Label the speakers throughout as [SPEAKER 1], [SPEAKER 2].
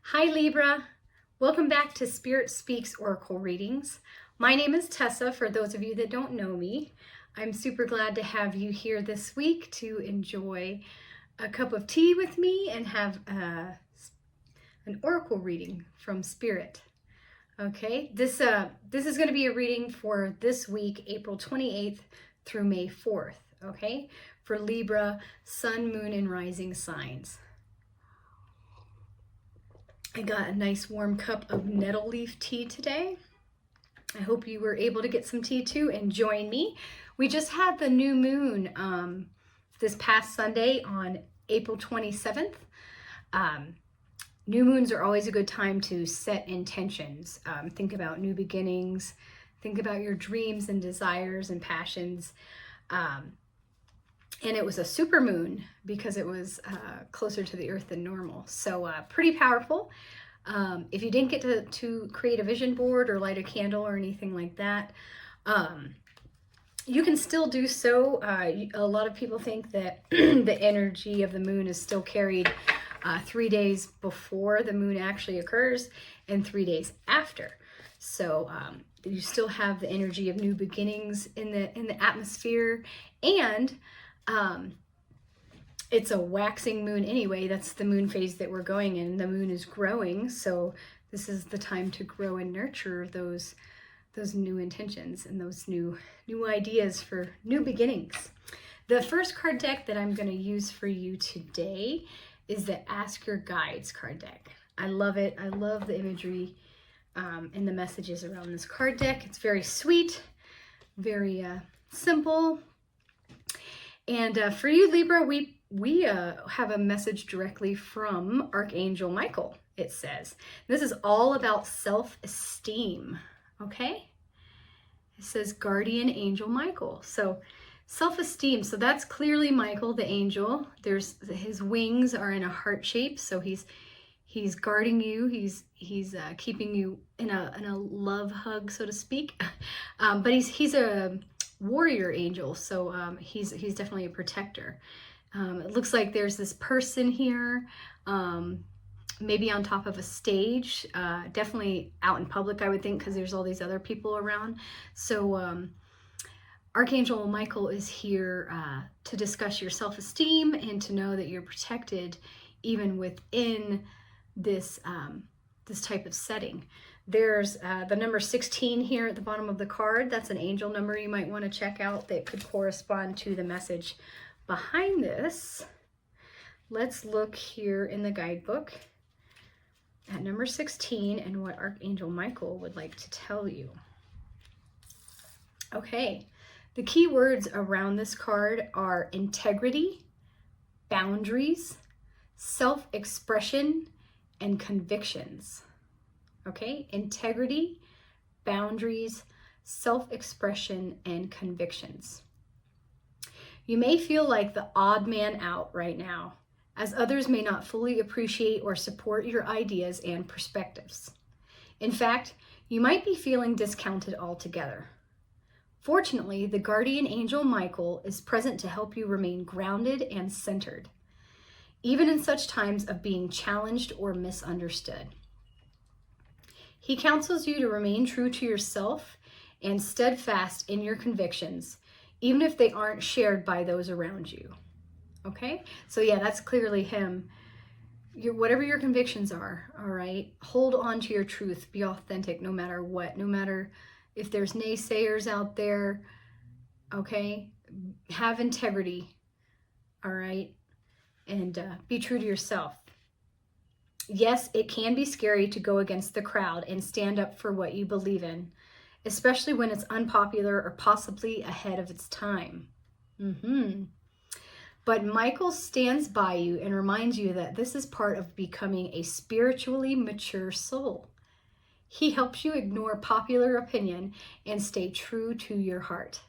[SPEAKER 1] Hi Libra, welcome back to Spirit Speaks Oracle Readings. My name is Tessa, for those of you that don't know me. I'm super glad to have you here this week to enjoy a cup of tea with me and have an oracle reading from Spirit. Okay, this is going to be a reading for this week, April 28th through May 4th, okay, for Libra, Sun, Moon, and Rising signs. I got a nice warm cup of nettle leaf tea today. I hope you were able to get some tea too and join me. We just had the new moon this past Sunday on April 27th. New moons are always a good time to set intentions. Think about new beginnings. Think about your dreams and desires and passions. And it was a super moon because it was closer to the earth than normal. So pretty powerful. If you didn't get to create a vision board or light a candle or anything like that, you can still do so. A lot of people think that the energy of the moon is still carried 3 days before the moon actually occurs and 3 days after. So you still have the energy of new beginnings in the atmosphere, and it's a waxing moon anyway. That's the moon phase that we're going in. The moon is growing, so this is the time to grow and nurture those new intentions and those new ideas for new beginnings. The first card deck that I'm going to use for you today is the Ask Your Guides card deck. I love it. I love the imagery and the messages around this card deck. It's very sweet, very simple. And for you, Libra, we have a message directly from Archangel Michael, it says. This is all about self-esteem, okay? It says Guardian Angel Michael. So self-esteem, so that's clearly Michael, the angel. His wings are in a heart shape, so he's guarding you. He's keeping you in a love hug, so to speak. But he's a warrior angel, so he's definitely a protector. It looks like there's this person here, maybe on top of a stage, definitely out in public, I would think, because there's all these other people around. So Archangel Michael is here to discuss your self-esteem and to know that you're protected even within this this type of setting. There's the number 16 here at the bottom of the card. That's an angel number you might want to check out that could correspond to the message behind this. Let's look here in the guidebook at number 16 and what Archangel Michael would like to tell you. Okay, the key words around this card are integrity, boundaries, self-expression, and convictions. Okay, integrity, boundaries, self-expression, and convictions. You may feel like the odd man out right now, as others may not fully appreciate or support your ideas and perspectives. In fact, you might be feeling discounted altogether. Fortunately, the guardian angel Michael is present to help you remain grounded and centered, even in such times of being challenged or misunderstood. He counsels you to remain true to yourself and steadfast in your convictions, even if they aren't shared by those around you. Okay? So yeah, that's clearly him. Whatever your convictions are, all right? Hold on to your truth. Be authentic no matter what. No matter if there's naysayers out there, okay? Have integrity, all right? And be true to yourself. Yes, it can be scary to go against the crowd and stand up for what you believe in, especially when it's unpopular or possibly ahead of its time. But Michael stands by you and reminds you that this is part of becoming a spiritually mature soul. He helps you ignore popular opinion and stay true to your heart.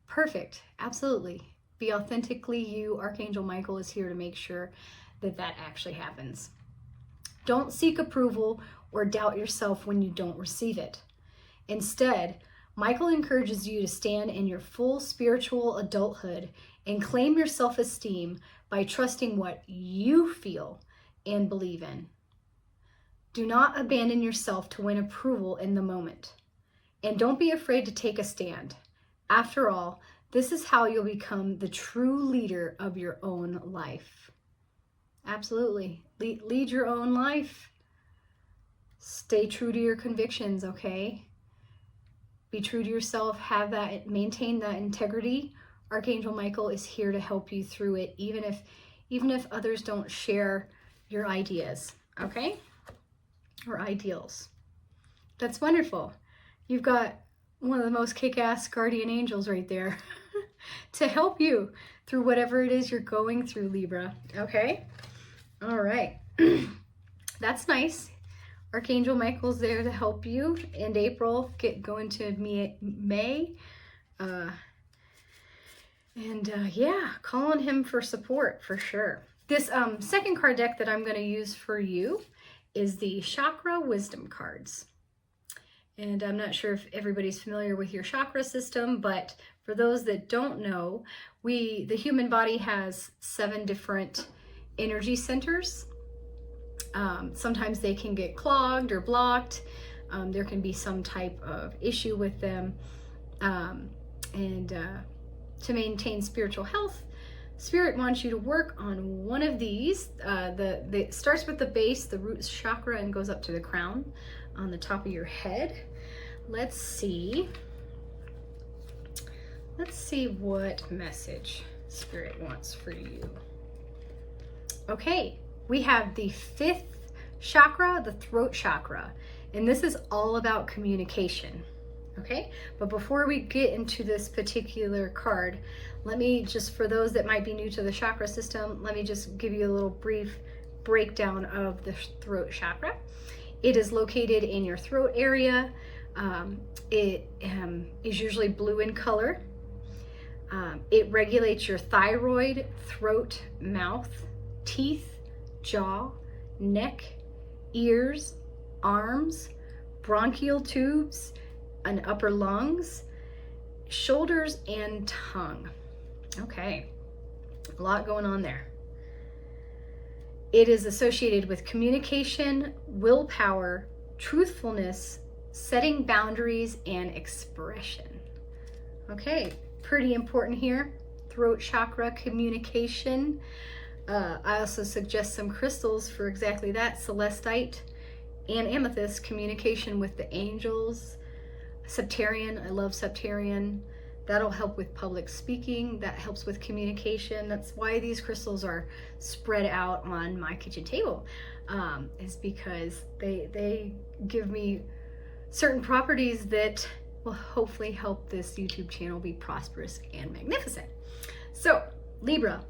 [SPEAKER 1] Perfect, absolutely. Be authentically you. Archangel Michael is here to make sure that that actually happens. Don't seek approval or doubt yourself when you don't receive it. Instead, Michael encourages you to stand in your full spiritual adulthood and claim your self-esteem by trusting what you feel and believe in. Do not abandon yourself to win approval in the moment. And don't be afraid to take a stand. After all, this is how you'll become the true leader of your own life. Absolutely. Lead your own life. Stay true to your convictions, okay? Be true to yourself. Maintain that integrity. Archangel Michael is here to help you through it, even if others don't share your ideas, okay? Or ideals. That's wonderful. You've got one of the most kick-ass guardian angels right there to help you through whatever it is you're going through, Libra, okay? All right. That's nice. Archangel Michael's there to help you in April, going to May. Yeah, call on him for support for sure. This second card deck that I'm going to use for you is the Chakra Wisdom cards. And I'm not sure if everybody's familiar with your chakra system, but for those that don't know, the human body has 7 different energy centers. Sometimes they can get clogged or blocked. There can be some type of issue with them. To maintain spiritual health, Spirit wants you to work on one of these. It starts with the base, the root chakra, and goes up to the crown on the top of your head. Let's see what message Spirit wants for you. Okay, we have the 5th chakra, the throat chakra, and this is all about communication. Okay, but before we get into this particular card, let me just, for those that might be new to the chakra system, let me just give you a little brief breakdown of the throat chakra. It is located in your throat area. It is usually blue in color. It regulates your thyroid, throat, mouth, teeth, jaw, neck, ears, arms, bronchial tubes, and upper lungs, shoulders, and tongue. Okay, a lot going on there. It is associated with communication, willpower, truthfulness, setting boundaries, and expression. Okay, pretty important here. Throat chakra, communication. I also suggest some crystals for exactly that. Celestite and amethyst, communication with the angels. Septarian, I love Septarian. That'll help with public speaking. That helps with communication. That's why these crystals are spread out on my kitchen table, is because they give me certain properties that will hopefully help this YouTube channel be prosperous and magnificent. So, Libra,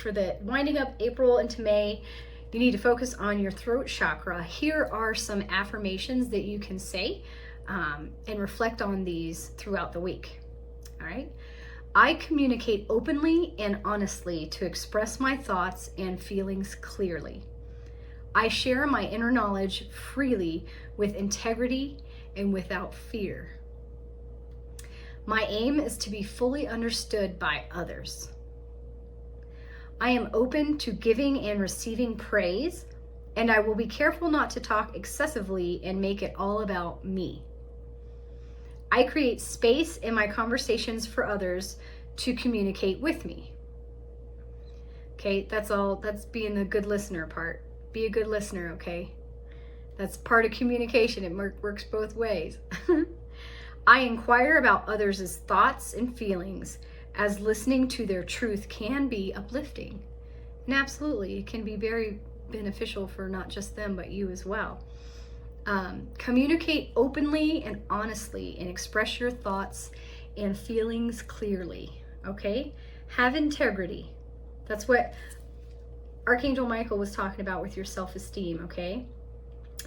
[SPEAKER 1] for the winding up April into May, you need to focus on your throat chakra. Here are some affirmations that you can say and reflect on these throughout the week. All right. I communicate openly and honestly to express my thoughts and feelings clearly. I share my inner knowledge freely with integrity and without fear. My aim is to be fully understood by others. I am open to giving and receiving praise, and I will be careful not to talk excessively and make it all about me. I create space in my conversations for others to communicate with me. Okay, that's all. That's being the good listener part. Be a good listener, okay? That's part of communication. It works both ways. I inquire about others' thoughts and feelings, as listening to their truth can be uplifting. And absolutely, it can be very beneficial for not just them, but you as well. Communicate openly and honestly and express your thoughts and feelings clearly, okay? Have integrity. That's what Archangel Michael was talking about with your self-esteem, okay?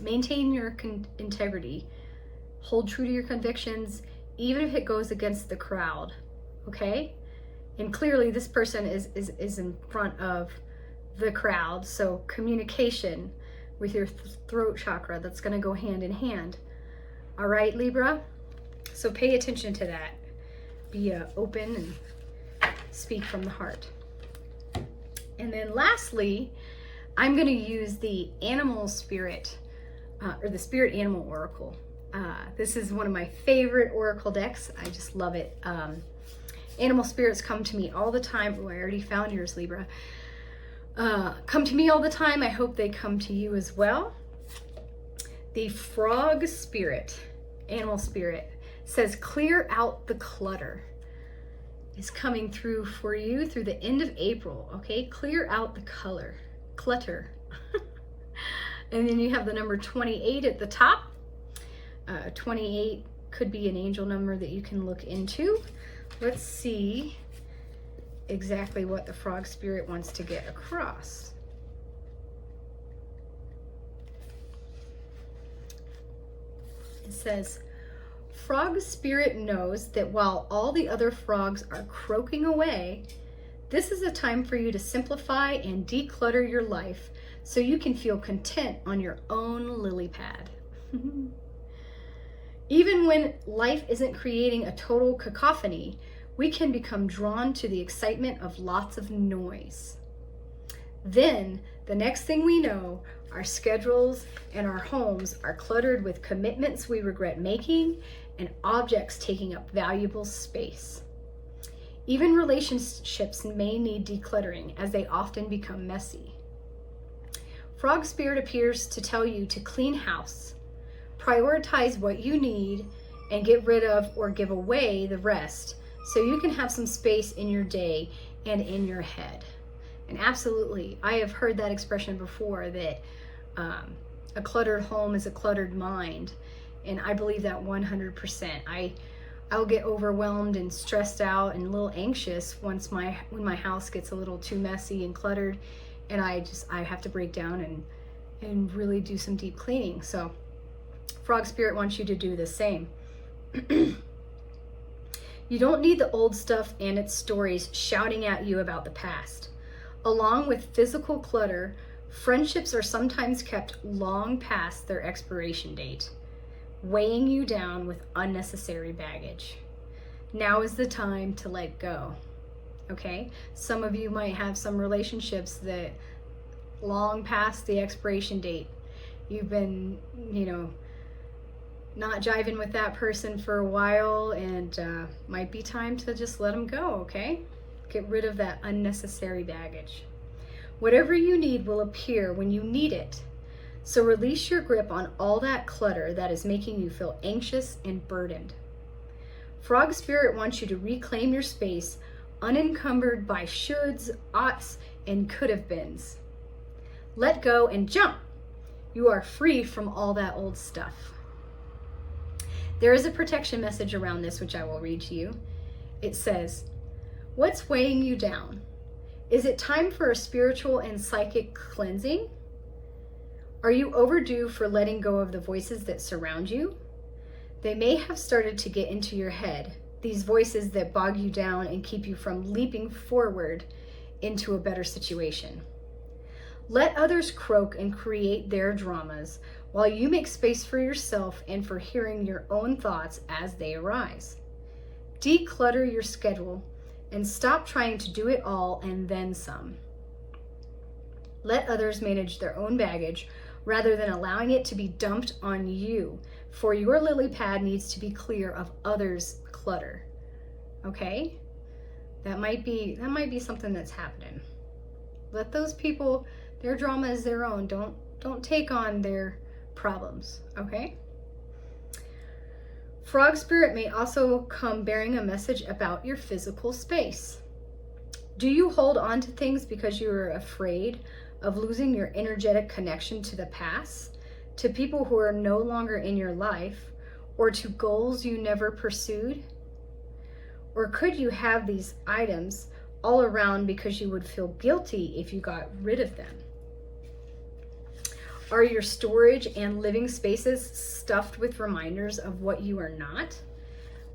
[SPEAKER 1] Maintain your integrity. Hold true to your convictions, even if it goes against the crowd, okay? And clearly this person is in front of the crowd, so communication with your throat chakra, that's going to go hand in hand. All right, Libra? So pay attention to that. Be open and speak from the heart. And then lastly, I'm going to use the animal spirit, or the spirit animal oracle. This is one of my favorite oracle decks. I just love it. Animal spirits come to me all the time. Oh, I already found yours, Libra. Come to me all the time. I hope they come to you as well. The frog spirit, animal spirit, says clear out the clutter. Is coming through for you through the end of April, okay? Clear out the clutter. And then you have the number 28 at the top. 28 could be an angel number that you can look into. Let's see exactly what the frog spirit wants to get across. It says, frog spirit knows that while all the other frogs are croaking away, this is a time for you to simplify and declutter your life so you can feel content on your own lily pad. Even when life isn't creating a total cacophony, we can become drawn to the excitement of lots of noise. Then, the next thing we know, our schedules and our homes are cluttered with commitments we regret making and objects taking up valuable space. Even relationships may need decluttering as they often become messy. Frog spirit appears to tell you to clean house, prioritize what you need, and get rid of or give away the rest so you can have some space in your day and in your head. And absolutely, I have heard that expression before, that a cluttered home is a cluttered mind. And I believe that 100%. I'll get overwhelmed and stressed out and a little anxious when my house gets a little too messy and cluttered, and I have to break down and really do some deep cleaning. So frog spirit wants you to do the same. You don't need the old stuff and its stories shouting at you about the past. Along with physical clutter, friendships are sometimes kept long past their expiration date, weighing you down with unnecessary baggage. Now is the time to let go, okay? Some of you might have some relationships that long past the expiration date. You've been, not jiving with that person for a while, and might be time to just let them go, okay? Get rid of that unnecessary baggage. Whatever you need will appear when you need it. So release your grip on all that clutter that is making you feel anxious and burdened. Frog spirit wants you to reclaim your space unencumbered by shoulds, oughts, and could have beens. Let go and jump. You are free from all that old stuff. There is a protection message around this, which I will read to you. It says, what's weighing you down? Is it time for a spiritual and psychic cleansing? Are you overdue for letting go of the voices that surround you? They may have started to get into your head, these voices that bog you down and keep you from leaping forward into a better situation. Let others croak and create their dramas while you make space for yourself and for hearing your own thoughts as they arise. Declutter your schedule and stop trying to do it all and then some. Let others manage their own baggage rather than allowing it to be dumped on you, for your lily pad needs to be clear of others' clutter. Okay? That might be something that's happening. Let those people, their drama is their own. Don't take on their problems, okay? Frog spirit may also come bearing a message about your physical space. Do you hold on to things because you are afraid of losing your energetic connection to the past, to people who are no longer in your life, or to goals you never pursued? Or could you have these items all around because you would feel guilty if you got rid of them? Are your storage and living spaces stuffed with reminders of what you are not,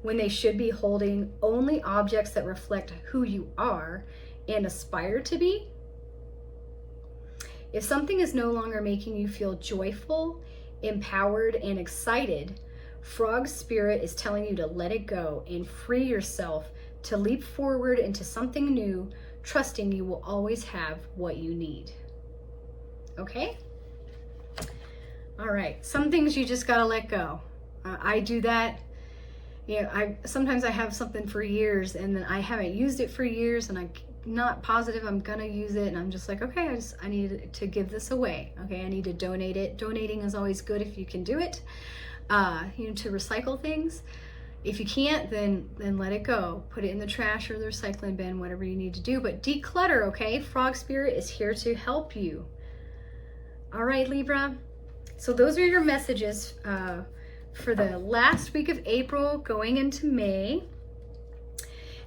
[SPEAKER 1] when they should be holding only objects that reflect who you are and aspire to be? If something is no longer making you feel joyful, empowered, and excited, Frog Spirit is telling you to let it go and free yourself to leap forward into something new, trusting you will always have what you need. okay? All right, some things you just gotta let go. I do that. You know, sometimes I have something for years and then I haven't used it for years and I'm not positive I'm gonna use it, and I'm just like, okay, I need to give this away. Okay, I need to donate it. Donating is always good if you can do it. You know, to recycle things. If you can't, then let it go. Put it in the trash or the recycling bin, whatever you need to do. But declutter, okay? Frog Spirit is here to help you. All right, Libra. So those are your messages for the last week of April going into May.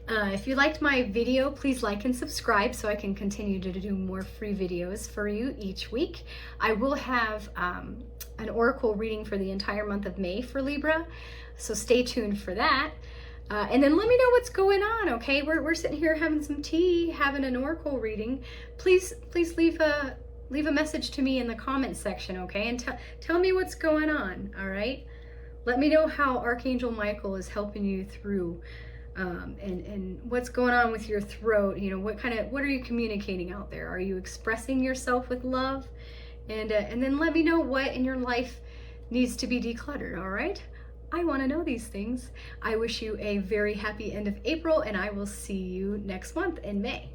[SPEAKER 1] If you liked my video, please like and subscribe so I can continue to do more free videos for you each week. I will have an oracle reading for the entire month of May for Libra, so stay tuned for that. And then let me know what's going on, okay? We're sitting here having some tea, having an oracle reading. Please leave a message to me in the comment section, okay? And tell me what's going on, all right? Let me know how Archangel Michael is helping you through, and what's going on with your throat. You know, what are you communicating out there? Are you expressing yourself with love? And then let me know what in your life needs to be decluttered, all right? I want to know these things. I wish you a very happy end of April, and I will see you next month in May.